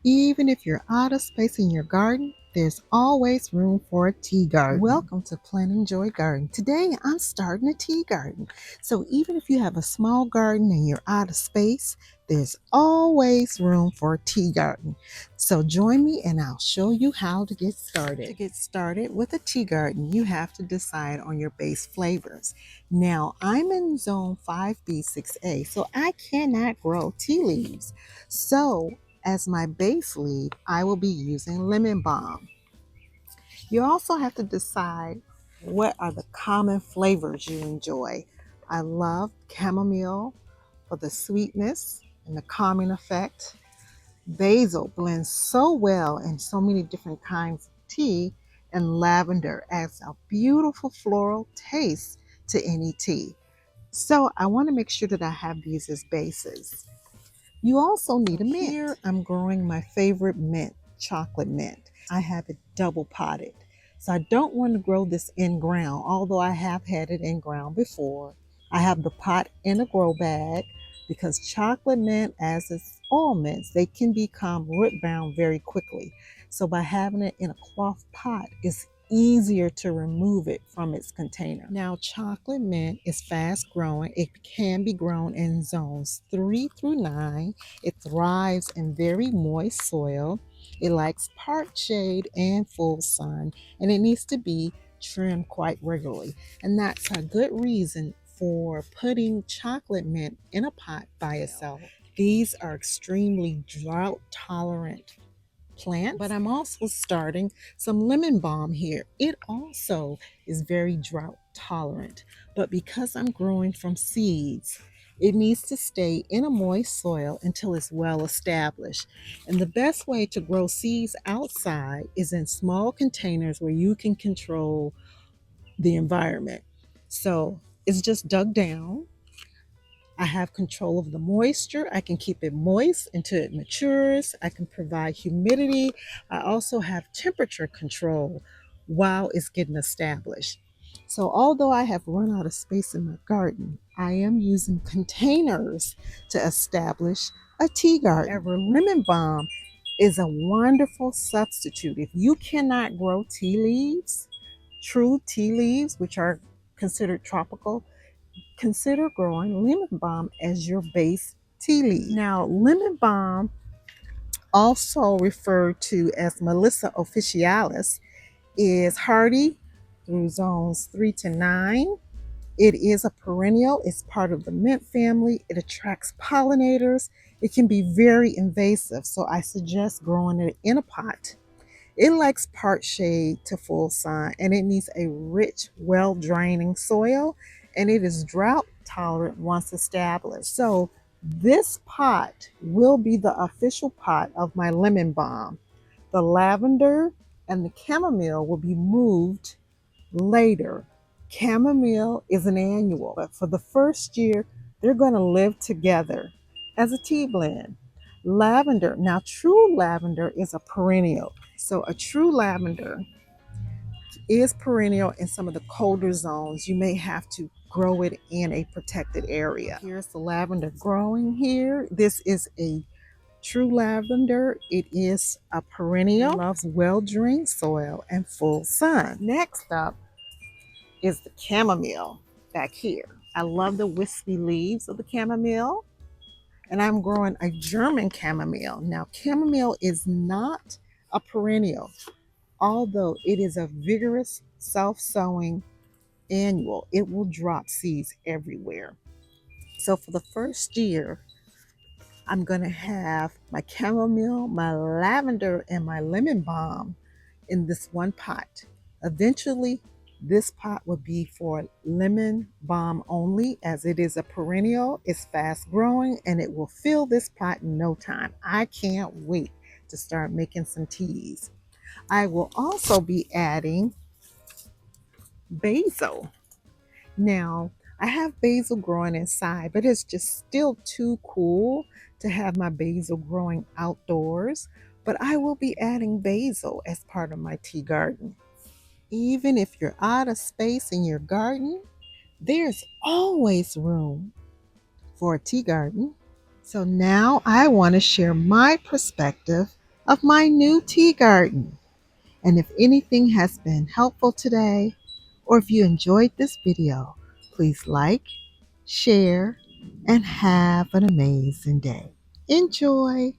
Even if you're out of space in your garden, there's always room for a tea garden. Welcome to Planting Joy Garden. Today I'm starting a tea garden. So even if you have a small garden and you're out of space, there's always room for a tea garden. So join me and I'll show you how to get started. To get started with a tea garden, you have to decide on your base flavors. Now I'm in zone 5B6A, so I cannot grow tea leaves. So as my base leaf, I will be using lemon balm. You also have to decide what are the common flavors you enjoy. I love chamomile for the sweetness and the calming effect. Basil blends so well in so many different kinds of tea, and lavender adds a beautiful floral taste to any tea. So I want to make sure that I have these as bases. You also need a mint. Here I'm growing my favorite mint, chocolate mint. I have it double potted. So I don't want to grow this in ground, although I have had it in ground before. I have the pot in a grow bag because chocolate mint, as is all mints, they can become root bound very quickly. So by having it in a cloth pot, it's easier to remove it from its container. Now, chocolate mint is fast growing. It can be grown in zones 3 through 9. It thrives in very moist soil. It likes part shade and full sun, and it needs to be trimmed quite regularly. And that's a good reason for putting chocolate mint in a pot by itself. These are extremely drought tolerant plants, but I'm also starting some lemon balm here. It also is very drought tolerant, but because I'm growing from seeds, it needs to stay in a moist soil until it's well established. And the best way to grow seeds outside is in small containers where you can control the environment. So it's just dug down. I have control of the moisture. I can keep it moist until it matures. I can provide humidity. I also have temperature control while it's getting established. So although I have run out of space in my garden, I am using containers to establish a tea garden. However, lemon balm is a wonderful substitute. If you cannot grow tea leaves, true tea leaves, which are considered tropical, consider growing lemon balm as your base tea leaf. Now, lemon balm, also referred to as Melissa officinalis, is hardy through zones 3 to 9. It is a perennial, it's part of the mint family, it attracts pollinators, it can be very invasive, so I suggest growing it in a pot. It likes part shade to full sun, and it needs a rich, well draining soil, and it is drought tolerant once established. So this pot will be the official pot of my lemon balm. The lavender and the chamomile will be moved later. Chamomile is an annual, but for the first year, they're going to live together as a tea blend. Lavender, now true lavender is a perennial. So a true lavender is perennial in some of the colder zones. You may have to grow it in a protected area. Here's the lavender growing here. This is a true lavender. It is a perennial, loves well-drained soil and full sun. Next up is the chamomile back here. I love the wispy leaves of the chamomile, and I'm growing a German chamomile. Now, chamomile is not a perennial, although it is a vigorous self-sowing annual. It will drop seeds everywhere. So for the first year, I'm going to have my chamomile, my lavender, and my lemon balm in this one pot. Eventually, this pot will be for lemon balm only, as it is a perennial, it's fast growing, and it will fill this pot in no time. I can't wait to start making some teas. I will also be adding basil. Now, I have basil growing inside, but it's just still too cool to have my basil growing outdoors. But I will be adding basil as part of my tea garden. Even if you're out of space in your garden, there's always room for a tea garden. So now I want to share my perspective of my new tea garden. And if anything has been helpful today, or if you enjoyed this video, please like, share, and have an amazing day. Enjoy!